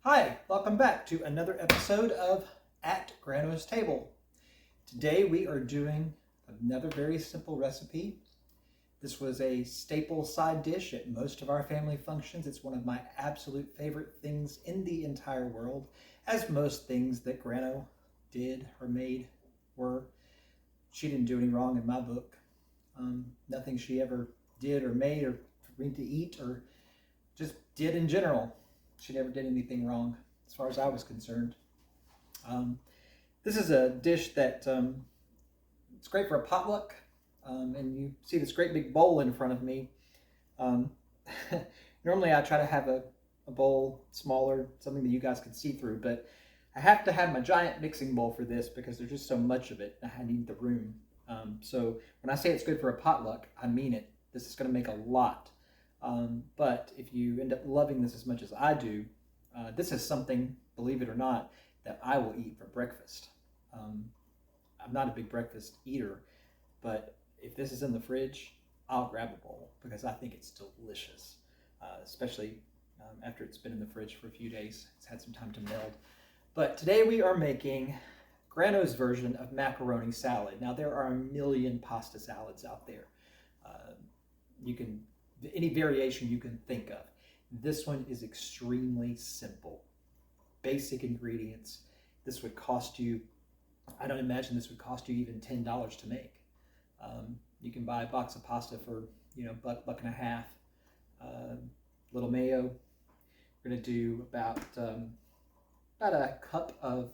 Hi, welcome back to another episode of At Grano's Table. Today we are doing another very simple recipe. This was a staple side dish at most of our family functions. It's one of my absolute favorite things in the entire world, as most things that Grano did or made were. She didn't do any wrong in my book. Nothing she ever did or made or for me to eat or just did in general. She never did anything wrong as far as I was concerned. This is a dish that it's great for a potluck. And you see this great big bowl in front of me. Normally I try to have a bowl smaller, something that you guys can see through, but I have to have my giant mixing bowl for this because there's just so much of it. I need the room. So when I say it's good for a potluck, I mean it. This is going to make a lot. But if you end up loving this as much as I do, this is something, believe it or not, that I will eat for breakfast. I'm not a big breakfast eater, but if this is in the fridge, I'll grab a bowl because I think it's delicious, especially after it's been in the fridge for a few days. It's had some time to meld. But today we are making Grano's version of macaroni salad. Now there are a million pasta salads out there. Any variation you can think of. This one is extremely simple. Basic ingredients. This would cost you, I don't imagine this would cost you even $10 to make. You can buy a box of pasta for, buck and a half. Little mayo. We're going to do about a cup of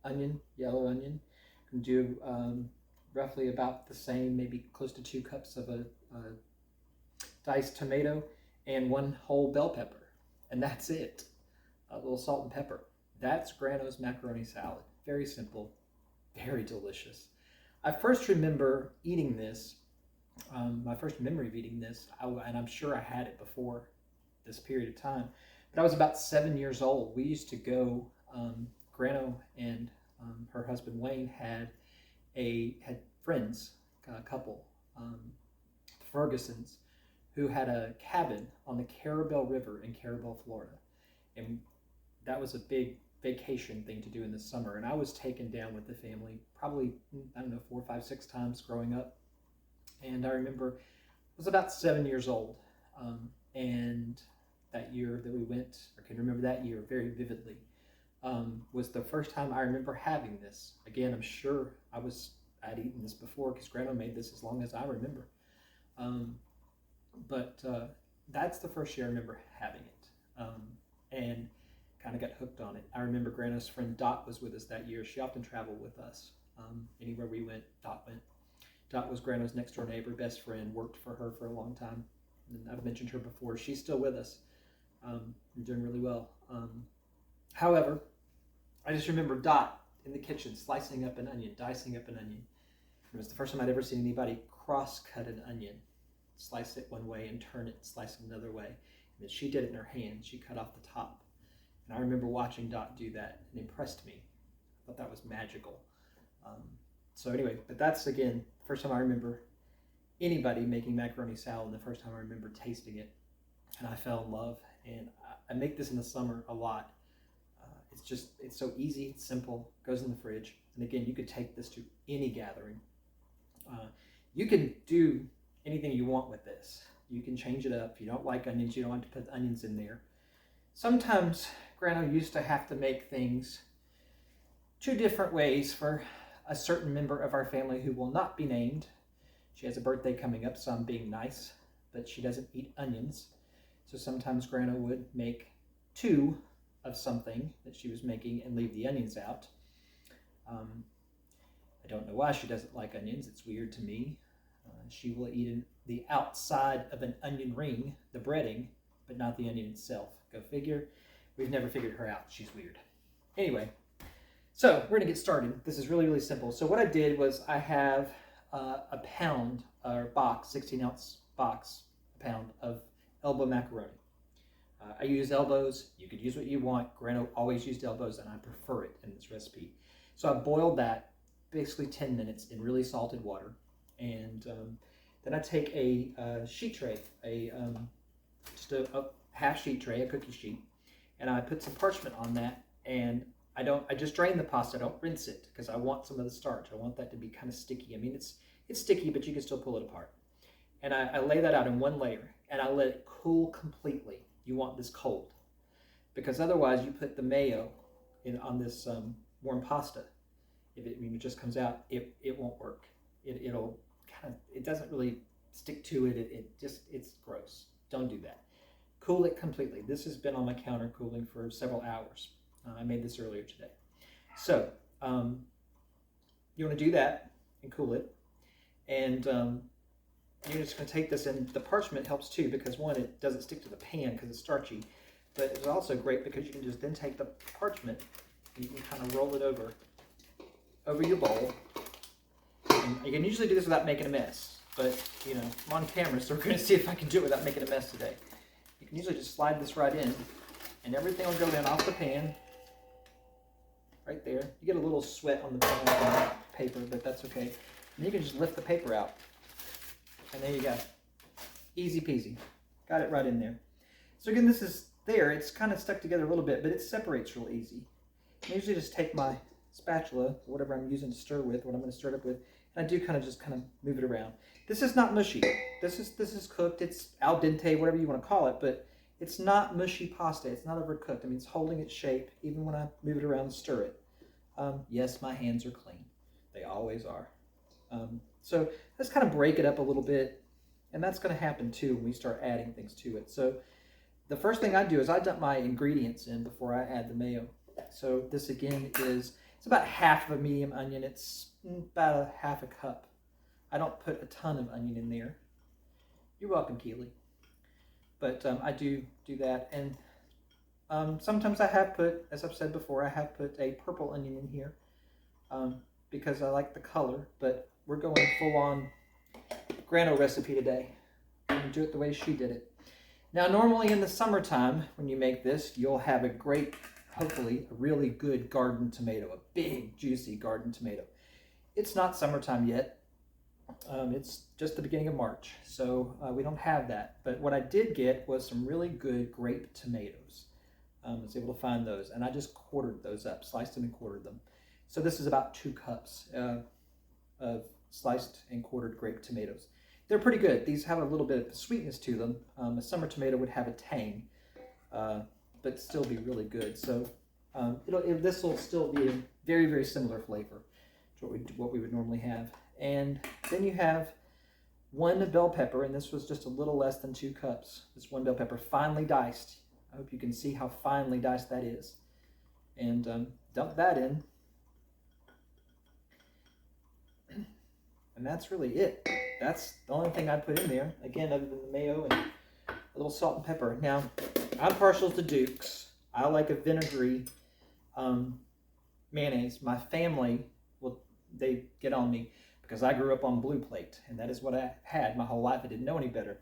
onion, yellow onion. We're going to do roughly about the same, maybe close to 2 cups of a diced tomato and 1 whole bell pepper, and that's it. A little salt and pepper. That's Grano's macaroni salad. Very simple, very delicious. I first remember eating this, my first memory of eating this, and I'm sure I had it before this period of time, but I was about 7 years old. We used to go, Grano and her husband Wayne had friends, a couple, the Fergusons, who had a cabin on the Carabel River in Carabel, Florida. And that was a big vacation thing to do in the summer. And I was taken down with the family probably, 4, 5, 6 times growing up. And I remember I was about 7 years old. And that year that we went, I can remember that year very vividly, was the first time I remember having this. Again, I'm sure I'd eaten this before because Grandma made this as long as I remember. But that's the first year I remember having it, and kind of got hooked on it. I remember Grano's friend Dot was with us that year. She often traveled with us. Anywhere we went, Dot went. Dot was Grano's next door neighbor, best friend, worked for her for a long time. And I've mentioned her before. She's still with us. Doing really well. However, I just remember Dot in the kitchen slicing up an onion, dicing up an onion. It was the first time I'd ever seen anybody cross-cut an onion. Slice it one way and turn it and slice it another way. And then she did it in her hand. She cut off the top. And I remember watching Dot do that. It impressed me. I thought that was magical. So anyway, but that's, again, the first time I remember anybody making macaroni salad, and the first time I remember tasting it. And I fell in love. And I make this in the summer a lot. It's so easy, it's simple, goes in the fridge. And again, you could take this to any gathering. You can do anything you want with this. You can change it up. If you don't like onions, you don't have to put onions in there. Sometimes Grano used to have to make things 2 different ways for a certain member of our family who will not be named. She has a birthday coming up, so I'm being nice, but she doesn't eat onions. So sometimes Grano would make 2 of something that she was making and leave the onions out. I don't know why she doesn't like onions. It's weird to me. She will eat the outside of an onion ring, the breading, but not the onion itself. Go figure. We've never figured her out. She's weird. Anyway, so we're going to get started. This is really, really simple. So what I did was I have a pound or box, 16-ounce box, a pound of elbow macaroni. I use elbows. You could use what you want. Grano always used elbows, and I prefer it in this recipe. So I boiled that basically 10 minutes in really salted water. And then I take a sheet tray, just a half sheet tray, a cookie sheet, and I put some parchment on that, and I just drain the pasta. I don't rinse it because I want some of the starch. I want that to be kind of sticky. I mean, it's sticky, but you can still pull it apart. And I lay that out in one layer, and I let it cool completely. You want this cold, because otherwise you put the mayo on this warm pasta. When it just comes out, it won't work. It'll it doesn't really stick to it. It's gross. Don't do that. Cool it completely. This has been on my counter cooling for several hours. I made this earlier today. So you want to do that and cool it. And you're just going to take this, and the parchment helps too, because one, it doesn't stick to the pan because it's starchy, but it's also great because you can just then take the parchment and you can kind of roll it over your bowl. And you can usually do this without making a mess, but you know, I'm on camera, so we're going to see if I can do it without making a mess today. You can usually just slide this right in, and everything will go in off the pan. Right there. You get a little sweat on the paper, but that's okay. And you can just lift the paper out. And there you go. Easy peasy. Got it right in there. So again, this is there. It's kind of stuck together a little bit, but it separates real easy. I usually just take my spatula, or whatever I'm using to stir with, what I'm going to stir it up with, and I do kind of move it around. This is not mushy. This is cooked. It's al dente, whatever you want to call it, but it's not mushy pasta. It's not overcooked. I mean, it's holding its shape even when I move it around and stir it. Yes, my hands are clean. They always are. So let's kind of break it up a little bit, and that's going to happen too when we start adding things to it. So the first thing I do is I dump my ingredients in before I add the mayo. So this again it's about half of a medium onion. It's about a half a cup. I don't put a ton of onion in there. You're welcome, Keely. But I do that, and sometimes I have put, as I've said before, I have put a purple onion in here because I like the color, but we're going full on Grano recipe today. I'm going to do it the way she did it. Now, normally in the summertime, when you make this, you'll have a great, hopefully, a really good garden tomato, a big, juicy garden tomato. It's not summertime yet. It's just the beginning of March, so we don't have that. But what I did get was some really good grape tomatoes. I was able to find those, and I just quartered those up, sliced them and quartered them. So this is about 2 cups of sliced and quartered grape tomatoes. They're pretty good. These have a little bit of sweetness to them. A summer tomato would have a tang, but still be really good. So this will still be a very, very similar flavor to what we would normally have. And then you have 1 bell pepper, and this was just a little less than 2 cups. This 1 bell pepper, finely diced. I hope you can see how finely diced that is. And dump that in. And that's really it. That's the only thing I put in there, again, other than the mayo and a little salt and pepper. Now, I'm partial to Duke's. I like a vinegary mayonnaise. My family, they get on me because I grew up on Blue Plate, and that is what I had my whole life. I didn't know any better.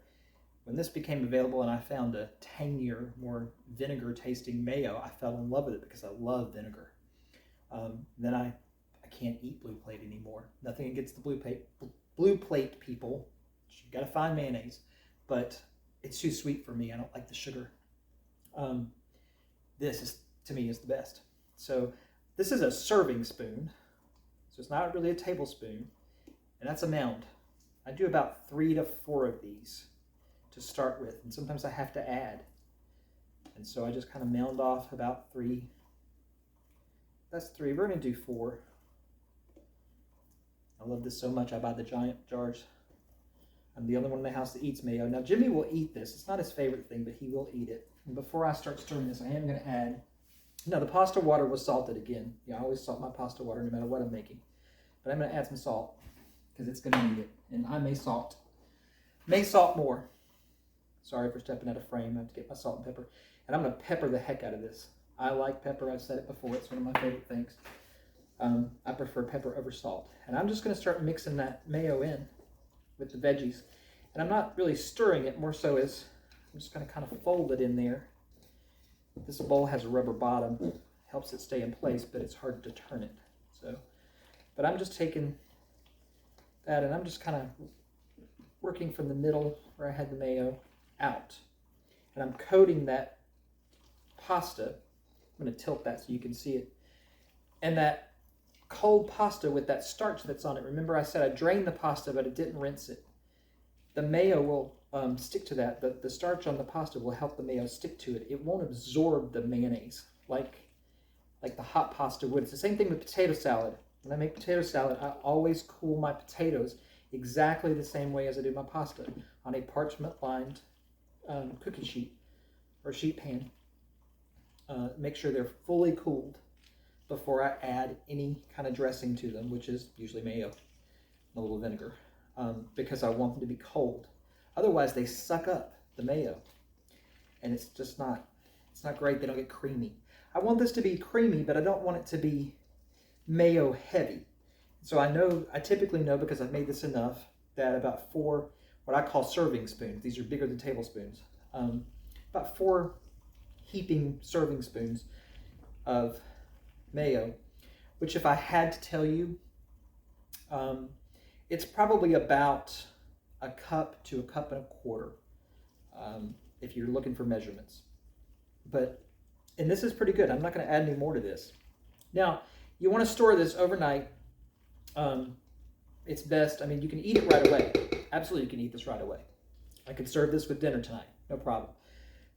When this became available and I found a tangier, more vinegar-tasting mayo, I fell in love with it because I love vinegar. Then I can't eat Blue Plate anymore. Nothing against the Blue Plate people. You got to find mayonnaise, but it's too sweet for me. I don't like the sugar. This is, to me, is the best. So this is a serving spoon, so it's not really a tablespoon, and that's a mound. I do about 3 to 4 of these to start with, and sometimes I have to add. And so I just kind of mound off about 3. That's 3. We're going to do 4. I love this so much. I buy the giant jars. I'm the only one in the house that eats mayo. Now, Jimmy will eat this. It's not his favorite thing, but he will eat it. And before I start stirring this, I am going to add... Now, the pasta water was salted again. Yeah, I always salt my pasta water no matter what I'm making. But I'm going to add some salt because it's going to need it. And I may salt more. Sorry for stepping out of frame. I have to get my salt and pepper. And I'm going to pepper the heck out of this. I like pepper. I've said it before. It's one of my favorite things. I prefer pepper over salt. And I'm just going to start mixing that mayo in with the veggies. And I'm not really stirring it, more so as I'm just going to kind of fold it in there. This bowl has a rubber bottom. Helps it stay in place, but it's hard to turn it. But I'm just taking that and I'm just kind of working from the middle where I had the mayo out. And I'm coating that pasta. I'm going to tilt that so you can see it. And that cold pasta with that starch that's on it. Remember I said I drained the pasta, but I didn't rinse it. The mayo will stick to that. The starch on the pasta will help the mayo stick to it. It won't absorb the mayonnaise like the hot pasta would. It's the same thing with potato salad. When I make potato salad, I always cool my potatoes exactly the same way as I do my pasta, on a parchment-lined cookie sheet or sheet pan. Make sure they're fully cooled before I add any kind of dressing to them, which is usually mayo and a little vinegar, because I want them to be cold. Otherwise, they suck up the mayo, and it's just not great. They don't get creamy. I want this to be creamy, but I don't want it to be mayo heavy. So I typically know, because I've made this enough, that about 4 what I call serving spoons, these are bigger than tablespoons, about 4 heaping serving spoons of mayo, which, if I had to tell you, it's probably about a cup to a cup and a quarter, if you're looking for measurements. And this is pretty good. I'm not going to add any more to this. Now, you want to store this overnight. It's best, I mean, you can eat it right away. Absolutely, you can eat this right away. I could serve this with dinner tonight, no problem.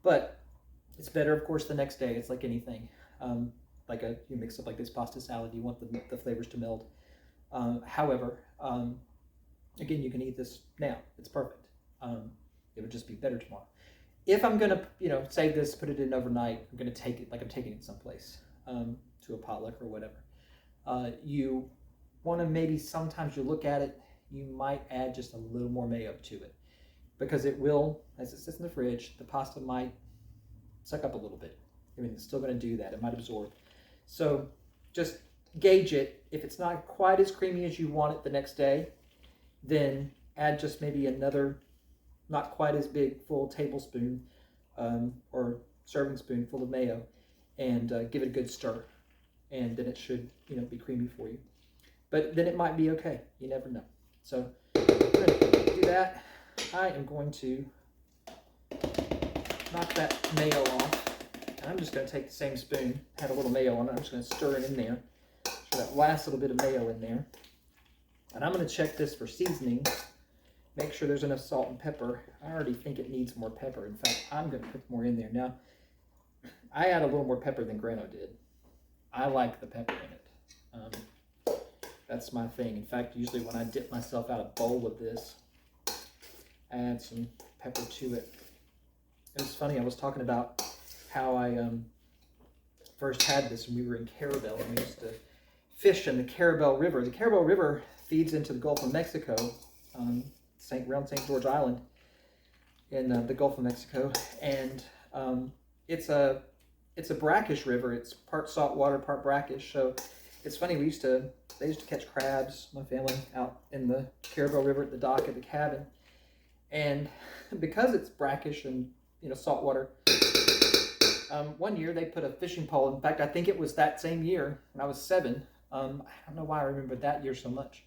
But it's better, of course, the next day. It's like anything. You mix up like this pasta salad, you want the flavors to meld. However, again, you can eat this now. It's perfect. It would just be better tomorrow. If I'm gonna, save this, put it in overnight, I'm gonna take it like I'm taking it someplace, to a potluck or whatever. You want to, maybe sometimes you look at it, you might add just a little more mayo to it, because it will, as it sits in the fridge, the pasta might suck up a little bit. I mean, it's still going to do that. It might absorb. So just gauge it. If it's not quite as creamy as you want it the next day, then add just maybe another not quite as big full tablespoon or serving spoon full of mayo, and give it a good stir. And then it should, be creamy for you. But then it might be okay. You never know. So I'm going to do that. I am going to knock that mayo off. And I'm just going to take the same spoon, had a little mayo on it. I'm just going to stir it in there. So that last little bit of mayo in there. And I'm going to check this for seasoning. Make sure there's enough salt and pepper. I already think it needs more pepper. In fact, I'm going to put more in there. Now, I add a little more pepper than Grano did. I like the pepper in it. That's my thing. In fact, usually when I dip myself out a bowl of this, I add some pepper to it. It was funny, I was talking about how I first had this when we were in Carabel, and we used to fish in the Carabel River. The Carabel River feeds into the Gulf of Mexico, around St. George Island in the Gulf of Mexico, and it's a brackish river. It's part salt water, part brackish. So it's funny, they used to catch crabs, my family, out in the Carabel River at the dock at the cabin. And because it's brackish and salt water, one year they put a fishing pole. In fact, I think it was that same year when I was 7. I don't know why I remember that year so much.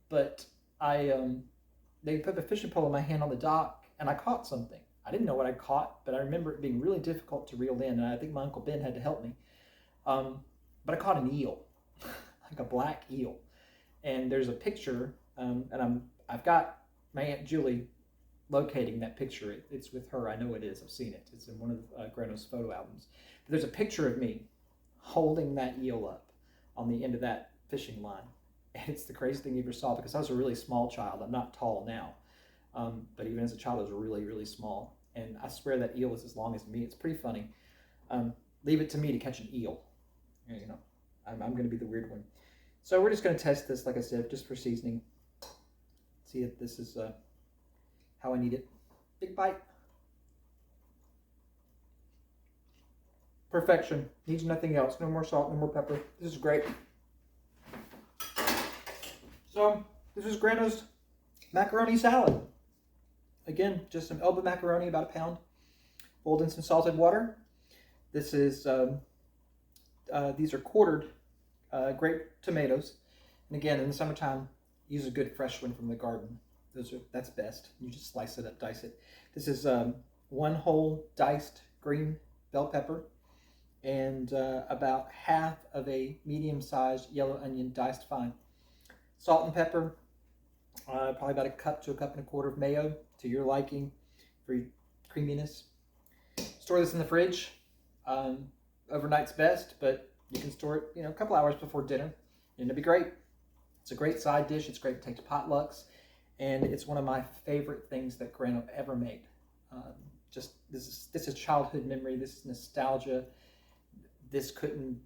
But they put a fishing pole in my hand on the dock, and I caught something. I didn't know what I caught, but I remember it being really difficult to reel in, and I think my Uncle Ben had to help me. But I caught an eel, like a black eel. And there's a picture, and I've got my Aunt Julie locating that picture. It's with her. I know it is. I've seen it. It's in one of Grano's photo albums. But there's a picture of me holding that eel up on the end of that fishing line. And it's the craziest thing you ever saw, because I was a really small child. I'm not tall now. But even as a child, I was really, really small. And I swear that eel was as long as me. It's pretty funny. Leave it to me to catch an eel. I'm going to be the weird one. So we're just going to test this, like I said, just for seasoning. See if this is how I need it. Big bite. Perfection. Needs nothing else. No more salt, no more pepper. This is great. So this is Grano's macaroni salad. Again, just some Elba macaroni, about a pound, boiled in some salted water. This is these are quartered grape tomatoes, and again, in the summertime, use a good fresh one from the garden. That's best. You just slice it up, dice it. This is 1 whole diced green bell pepper, and about half of a medium-sized yellow onion diced fine. Salt and pepper, probably about a cup to a cup and a quarter of mayo to your liking for your creaminess. Store this in the fridge. Overnight's best, but you can store it, a couple hours before dinner, and it'll be great. It's a great side dish. It's great to take to potlucks, and it's one of my favorite things that Grano ever made. This is childhood memory. This is nostalgia. This couldn't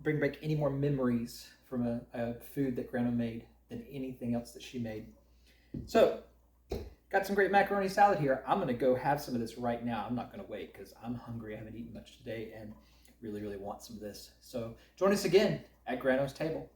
bring back any more memories from a food that Grano made than anything else that she made. So, got some great macaroni salad here. I'm going to go have some of this right now. I'm not going to wait because I'm hungry. I haven't eaten much today and really, really want some of this. So, join us again at Grano's table.